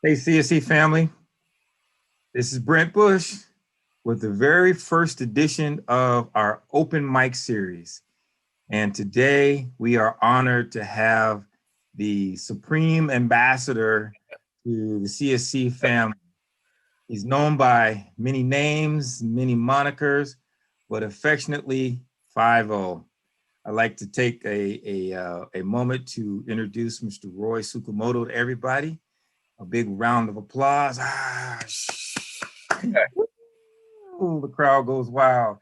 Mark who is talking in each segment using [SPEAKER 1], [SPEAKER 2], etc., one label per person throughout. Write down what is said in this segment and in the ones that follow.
[SPEAKER 1] Hey, CSC family, this is Brent Bush with the very first edition of our open mic series. And today we are honored to have the Supreme Ambassador to the CSC family. He's known by many names, many monikers, but affectionately 5-0. I'd like to take a moment to introduce Mr. Roy Tsukamoto to everybody. A big round of applause. Ooh, the crowd goes wild.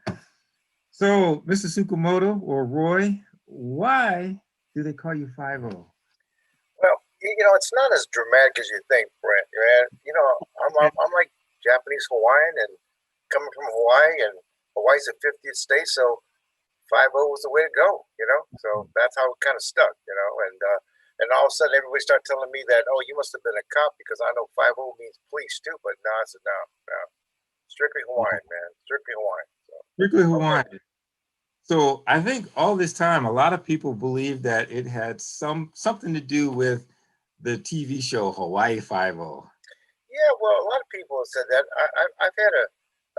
[SPEAKER 1] So, Mr. Tsukamoto or Roy, why do they call you 5-0?
[SPEAKER 2] Well, it's not as dramatic as you think, Brent. I'm like Japanese Hawaiian and coming from Hawaii, and Hawaii's the 50th state, so 5-0 was the way to go. So that's how it kind of stuck. And all of a sudden everybody started telling me that, oh, you must have been a cop because I know 5-0 means police too. But no, I said no, no, strictly Hawaiian, man, strictly Hawaiian. So
[SPEAKER 1] Strictly
[SPEAKER 2] okay.
[SPEAKER 1] Hawaiian. So I think all this time, a lot of people believe that it had something to do with the TV show Hawaii 5-0.
[SPEAKER 2] Yeah, well, a lot of people have said that. I've had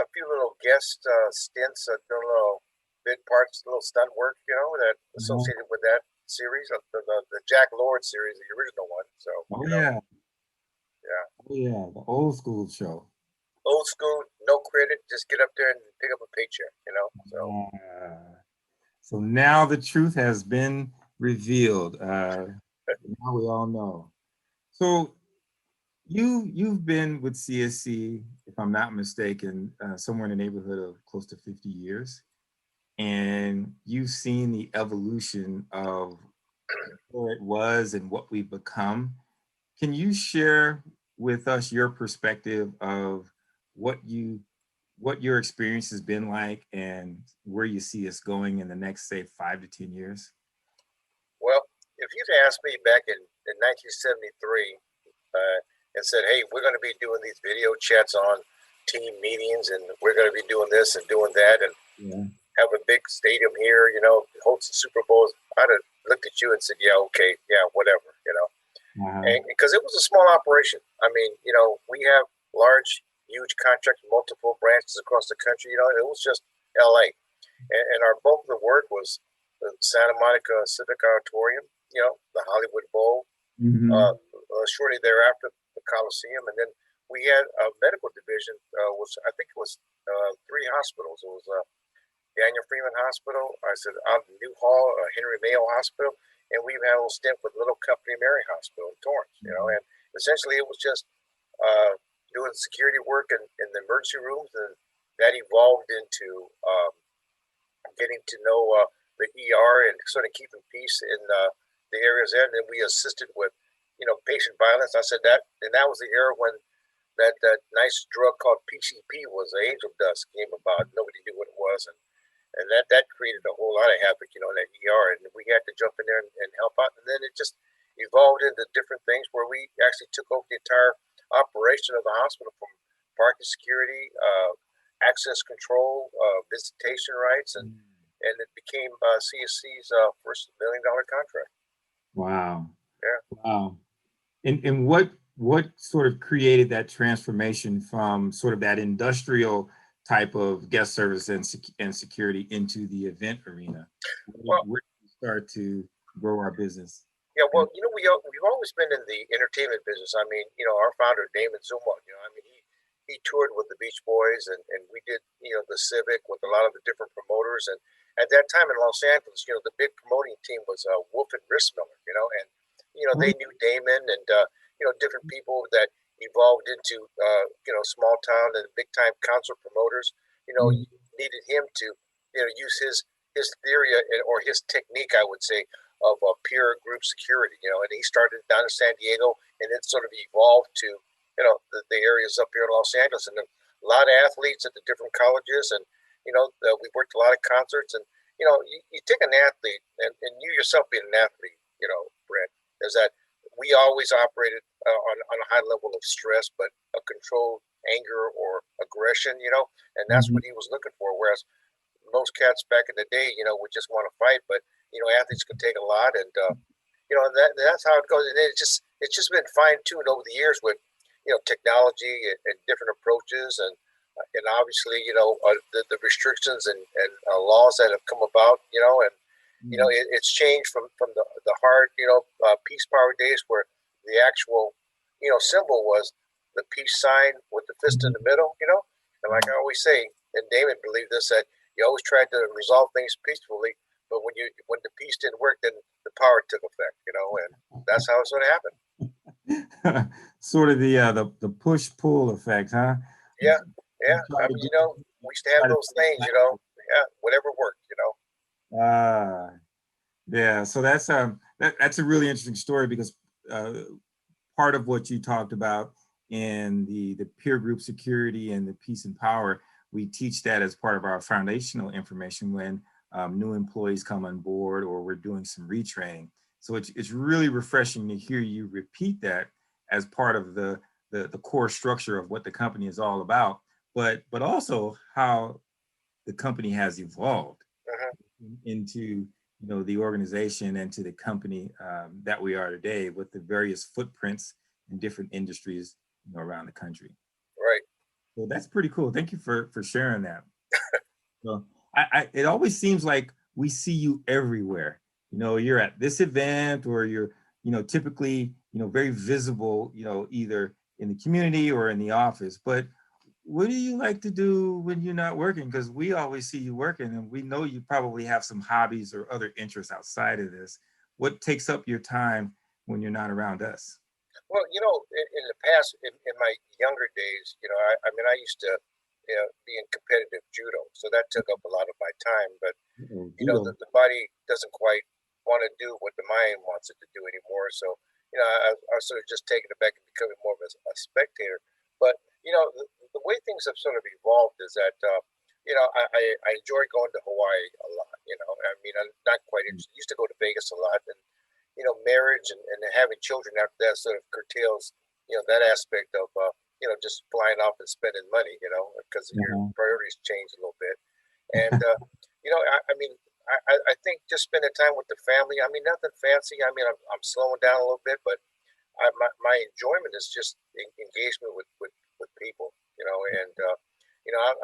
[SPEAKER 2] a few little guest stints, doing little bit parts, little stunt work, that
[SPEAKER 1] Mhm.
[SPEAKER 2] associated with that series, the Jack Lord series, the original one. So,
[SPEAKER 1] Oh yeah,
[SPEAKER 2] yeah,
[SPEAKER 1] oh yeah, the old school show.
[SPEAKER 2] old school, no credit, just get up there and pick up a paycheck. So,
[SPEAKER 1] Yeah. So now the truth has been revealed. Now we all know. So you've been with CSC, if I'm not mistaken, somewhere in the neighborhood of close to 50 years, and you've seen the evolution of where it was and what we've become. Can you share with us your perspective of what you what your experience has been like and where you see us going in the next, say, 5 to 10 years?
[SPEAKER 2] well, if you'd asked me back in 1973 and said, hey, we're going to be doing these video chats on team meetings and we're going to be doing this and doing that and
[SPEAKER 1] Yeah.
[SPEAKER 2] have a big stadium here, host the Super Bowls, I'd have looked at you and said, yeah, okay, yeah, whatever.
[SPEAKER 1] Uh-huh.
[SPEAKER 2] And because it was a small operation. I mean, we have large, huge contracts, multiple branches across the country. It was just LA. And our bulk of the work was the Santa Monica Civic Auditorium, the Hollywood Bowl,
[SPEAKER 1] Mm-hmm.
[SPEAKER 2] shortly thereafter, the Coliseum. And then we had a medical division, which I think it was three hospitals. It was Daniel Freeman Hospital. I said out in New Hall, Henry Mayo Hospital, and we've had a little stint with Little Company Mary Hospital in Torrance. And essentially it was just doing security work in the emergency rooms, and that evolved into getting to know the ER and sort of keeping peace in the areas there. And then we assisted with, patient violence. I said that, and that was the era when that nice drug called PCP was angel dust came about. Nobody knew what it was, and that created a whole lot of havoc, in that ER, and we had to jump in there and help out. And then it just evolved into different things where we actually took over the entire operation of the hospital, from parking security, access control, visitation rights, and it became CSC's first $1 million contract.
[SPEAKER 1] Wow.
[SPEAKER 2] Yeah.
[SPEAKER 1] Wow. And what sort of created that transformation from sort of that industrial type of guest service and security into the event arena?
[SPEAKER 2] Well,
[SPEAKER 1] Where did we start to grow our business?
[SPEAKER 2] yeah,
[SPEAKER 1] And
[SPEAKER 2] well, we've always been in the entertainment business. I mean, our founder Damon Zuma, I mean, he toured with the Beach Boys, and we did, the Civic with a lot of the different promoters. And at that time in Los Angeles, the big promoting team was Wolf and Rissmiller, and
[SPEAKER 1] oh,
[SPEAKER 2] they knew Damon, and different people that evolved into small town and big time concert promoters.
[SPEAKER 1] mhm,
[SPEAKER 2] Needed him to use his theory, or his technique, I would say, of peer group security. And he started down in San Diego, and it sort of evolved to the areas up here in Los Angeles, and then a lot of athletes at the different colleges, and we worked a lot of concerts, and you take an athlete, and you yourself being an athlete, Brett, is that we always operated on a high level of stress, but a controlled anger or aggression, and that's
[SPEAKER 1] mhm.
[SPEAKER 2] what he was looking for. Whereas most cats back in the day, would just want to fight, but athletes could take a lot, and that's how it goes. And it's just been fine tuned over the years with technology and different approaches, and obviously, the restrictions and laws that have come about, and
[SPEAKER 1] Mm.
[SPEAKER 2] it's changed from the hard, peace power days where the actual, symbol was the peace sign with the fist in the middle, and like I always say, and Damon believed this, that you always tried to resolve things peacefully, but when the peace didn't work, then the power took effect, and that's how it's going to happen.
[SPEAKER 1] Sort of the push pull effect, huh?
[SPEAKER 2] Yeah,
[SPEAKER 1] You
[SPEAKER 2] yeah.
[SPEAKER 1] try
[SPEAKER 2] I
[SPEAKER 1] to
[SPEAKER 2] mean,
[SPEAKER 1] get
[SPEAKER 2] we used to have
[SPEAKER 1] try to
[SPEAKER 2] those things, yeah, whatever worked.
[SPEAKER 1] ah, yeah. So that's a really interesting story because uh, part of what you talked about in the peer group security and the peace and power, we teach that as part of our foundational information when new employees come on board or we're doing some retraining. So it's really refreshing to hear you repeat that as part of the core structure of what the company is all about, but also how the company has evolved
[SPEAKER 2] Hmm.
[SPEAKER 1] into the organization and to the company that we are today with the various footprints in different industries around the country.
[SPEAKER 2] Right.
[SPEAKER 1] So that's pretty cool. Thank you for sharing that. So it always seems like we see you everywhere. You're at this event or you're typically very visible, either in the community or in the office. But what do you like to do when you're not working? Because we always see you working, and we know you probably have some hobbies or other interests outside of this. What takes up your time when you're not around us?
[SPEAKER 2] Well, in the past, in my younger days, I mean, I used to, be in competitive judo, so that took up a lot of my time. But
[SPEAKER 1] Oh,
[SPEAKER 2] the,
[SPEAKER 1] judo.
[SPEAKER 2] the body doesn't quite want to do what the mind wants it to do anymore. So, I was sort of just taking it back and becoming more of a spectator. But the way things have sort of evolved is that I enjoy going to Hawaii a lot. I mean, I'm not quite interested. Used to go to Vegas a lot, and marriage and having children after that sort of curtails that aspect of just flying off and spending money, because your
[SPEAKER 1] Uh-huh.
[SPEAKER 2] priorities change a little bit. And I mean, I think just spending time with the family. I mean, nothing fancy. I mean, I'm slowing down a little bit, but my enjoyment is just engagement with people. And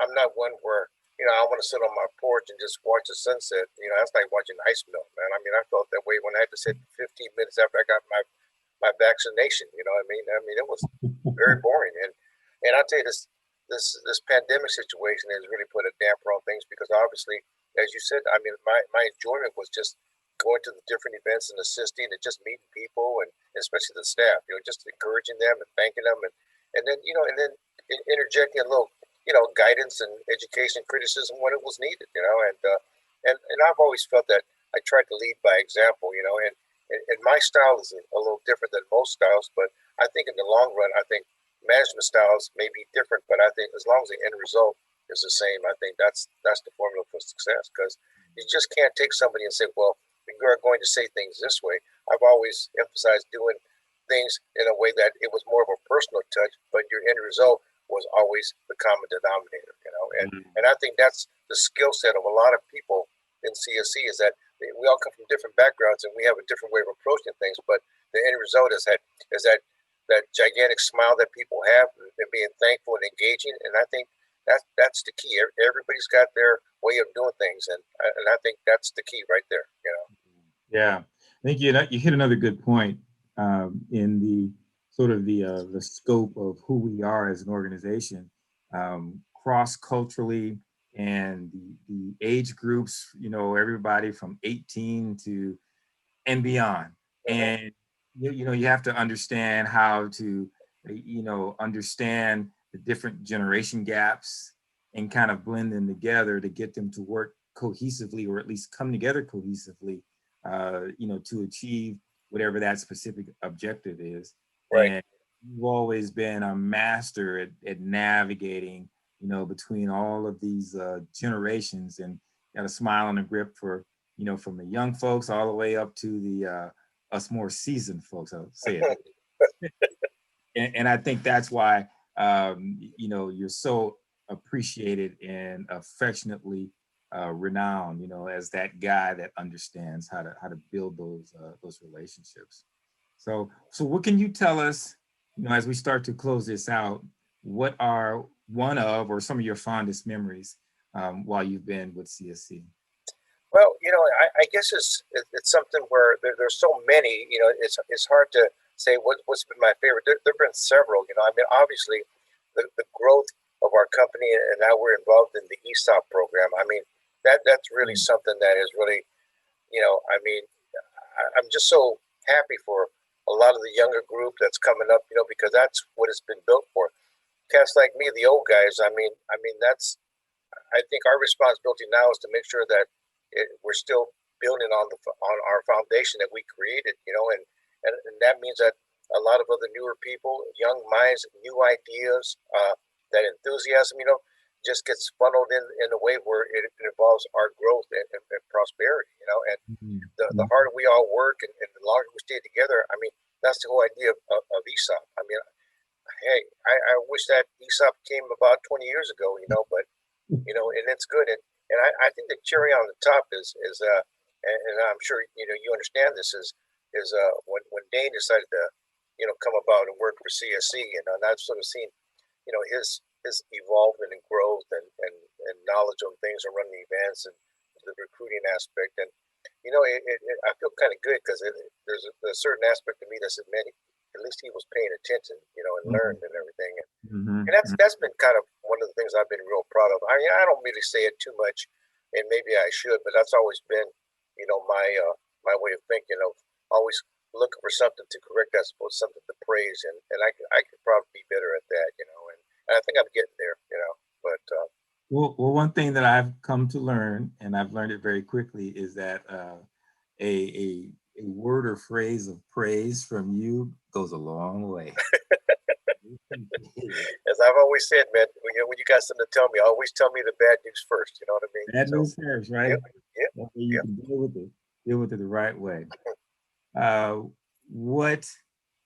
[SPEAKER 2] I'm not one where I want to sit on my porch and just watch the sunset. That's like watching ice melt, man. I mean, I felt that way when I had to sit 15 minutes after I got my vaccination. You know what I mean? I mean, it was very boring. And I'll tell you, this pandemic situation has really put a damper on things because obviously, as you said, I mean, my enjoyment was just going to the different events and assisting and just meeting people and especially the staff, just encouraging them and thanking them and then interjecting a little guidance and education criticism when it was needed, and I've always felt that I tried to lead by example, and my style is a little different than most styles, but I think in the long run, I think management styles may be different, but I think as long as the end result is the same, I think that's the formula for success. Because you just can't take somebody and say, "Well, we are going to say things this way." I've always emphasized doing things in a way that it was more of a personal touch, but your end result was always the common denominator. And I think that's the skill set of a lot of people in CSC is that we all come from different backgrounds and we have a different way of approaching things, but the end result is that gigantic smile that people have and being thankful and engaging. And I think that's the key. Everybody's got their way of doing things, and I think that's the key right there.
[SPEAKER 1] Yeah, I think you hit another good point in the sort of the scope of who we are as an organization, cross culturally, and the age groups. Everybody from 18 to and beyond.
[SPEAKER 2] Hmm.
[SPEAKER 1] And you have to understand how to understand the different generation gaps and kind of blend them together to get them to work cohesively or at least come together cohesively to achieve whatever that specific objective is.
[SPEAKER 2] Right.
[SPEAKER 1] And you've always been a master at navigating between all of these generations, and got a smile and a grip for from the young folks all the way up to the us more seasoned folks. I'll say it, and I think that's why you're so appreciated and affectionately renowned. As that guy that understands how to build those relationships. So what can you tell us as we start to close this out, what are one of or some of your fondest memories while you've been with CSC?
[SPEAKER 2] Well, I guess it's something where there's so many. It's hard to say what's been my favorite. There've been several. I mean, obviously, the growth of our company and now we're involved in the ESOP program. I mean, that's really something that is really, I mean, I'm just so happy for a lot of the younger group that's coming up. Because that's what it's been built for. Cats like me, the old guys. I mean, that's I think our responsibility now is to make sure that we're still building on our foundation that we created, and that means that a lot of other newer people, young minds, new ideas, that enthusiasm, just gets funneled in a way where it involves our growth and prosperity, and the
[SPEAKER 1] Mhm.
[SPEAKER 2] harder we all work and the longer we stay together, I mean, that's the whole idea of ESOP. I mean, hey, I wish that ESOP came about 20 years ago, but and it's good. And I think the cherry on the top and I'm sure you understand this is when Dane decided to come about and work for CSC, and I've sort of seen his evolvement and growth and knowledge on things and running events and the recruiting aspect, and I feel kind of good because there's a certain aspect of me that said, man, at least he was paying attention, and
[SPEAKER 1] Mhm.
[SPEAKER 2] learned and everything. And
[SPEAKER 1] Mhm.
[SPEAKER 2] that's been kind of one of the things I've been real proud of. I mean, I don't really say it too much, and maybe I should, but that's always been, my way of thinking of always looking for something to correct, as opposed to something to praise, and I could probably be better at that, and I think I'm getting there, But
[SPEAKER 1] Well, one thing that I've come to learn, and I've learned it very quickly, is that a word or phrase of praise from you goes a long way.
[SPEAKER 2] as I've always said, man, when you got something to tell me, always tell me the bad news first. You know what I mean?
[SPEAKER 1] Bad
[SPEAKER 2] So,
[SPEAKER 1] news first, right?
[SPEAKER 2] yep, yep,
[SPEAKER 1] That way you
[SPEAKER 2] yep.
[SPEAKER 1] can deal with it the right way. Uh, what,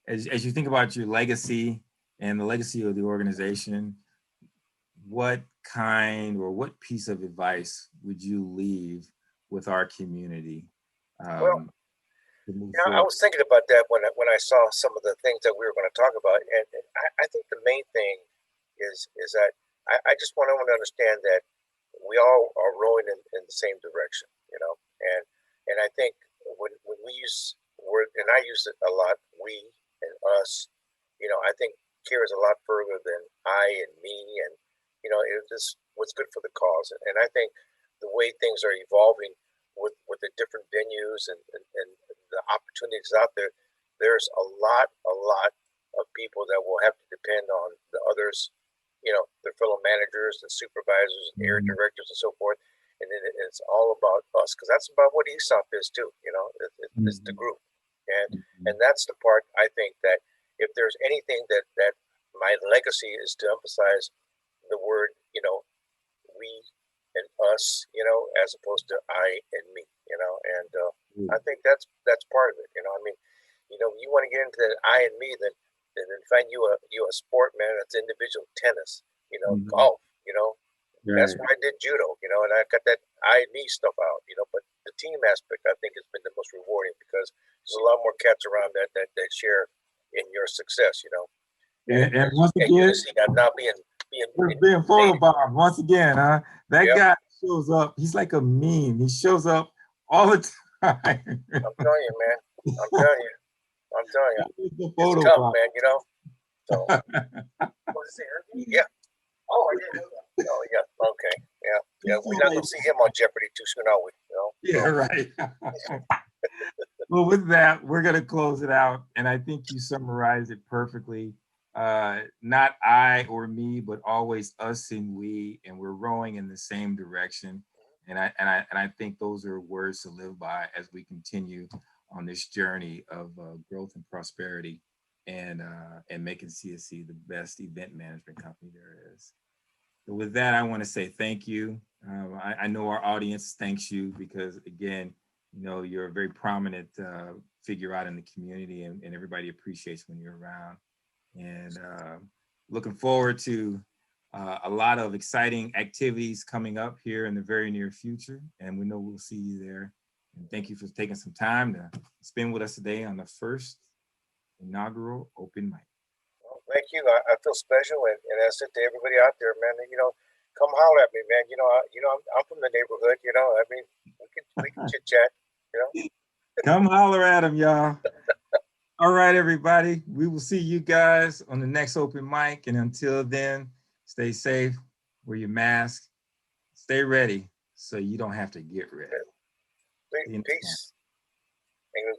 [SPEAKER 1] as you think about your legacy and the legacy of the organization, what kind or what piece of advice would you leave with our community
[SPEAKER 2] Well,
[SPEAKER 1] um, to move
[SPEAKER 2] I
[SPEAKER 1] forward?
[SPEAKER 2] was thinking about that when I saw some of the things that we were going to talk about, and I think the main thing is that I just want everyone to understand that we all are rowing in the same direction, and I think when we use word, and I use it a lot, we and us, I think carries a lot further than I and me, and it's just what's good for the cause, and I think the way things are evolving with the different venues and the opportunities out there, there's a lot of people that will have to depend on the others, their fellow managers and supervisors and area
[SPEAKER 1] Mhm,
[SPEAKER 2] directors and so forth. And then it's all about us, because that's about what ESOP is too. It's the
[SPEAKER 1] mhm,
[SPEAKER 2] group, and
[SPEAKER 1] mhm,
[SPEAKER 2] that's the part I think that if there's anything that my legacy is to emphasize the word, we and us, as opposed to I and me, and I
[SPEAKER 1] mhm,
[SPEAKER 2] think that's part of it. I mean, you want to get into that I and me, then find you a sport, man. It's individual tennis,
[SPEAKER 1] mhm.
[SPEAKER 2] golf, that's
[SPEAKER 1] Right.
[SPEAKER 2] why I did judo, and I got that I and me stuff out, but the team aspect I think has been the most rewarding, because there's a lot more cats around that share in your success,
[SPEAKER 1] And once
[SPEAKER 2] and you can
[SPEAKER 1] again,
[SPEAKER 2] see that now being
[SPEAKER 1] we're being
[SPEAKER 2] native.
[SPEAKER 1] photobombed once again, huh? That
[SPEAKER 2] Yep,
[SPEAKER 1] guy shows up. He's like a meme. He shows up all the time.
[SPEAKER 2] I'm telling you, man. I'm telling you. I'm telling you.
[SPEAKER 1] He's the
[SPEAKER 2] It's tough,
[SPEAKER 1] photobomb.
[SPEAKER 2] man. So, what is it? Yeah. Oh, I didn't know that. Oh, yeah. Okay. Yeah. Yeah.
[SPEAKER 1] He's
[SPEAKER 2] We're
[SPEAKER 1] so
[SPEAKER 2] not gonna
[SPEAKER 1] like,
[SPEAKER 2] see him on Jeopardy too soon, are we? So,
[SPEAKER 1] yeah, right. Well, with that, we're going to close it out. And I think you summarized it perfectly. Not I or me, but always us and we, and we're rowing in the same direction. And I think those are words to live by as we continue on this journey of growth and prosperity, and making CSC the best event management company there is. So with that, I want to say thank you. I know our audience thanks you because, again, you're a very prominent figure out in the community, and everybody appreciates when you're around. And looking forward to a lot of exciting activities coming up here in the very near future. And we know we'll see you there. And thank you for taking some time to spend with us today on the first inaugural open mic.
[SPEAKER 2] thank you. I feel special, and I said to everybody out there, man, come holler at me, man. I'm from the neighborhood. I mean, we can chit chat. You know.
[SPEAKER 1] Come holler at them, y'all. All right, everybody. We will see you guys on the next open mic. And until then, stay safe, wear your mask, stay ready so you don't have to get ready.
[SPEAKER 2] Peace. And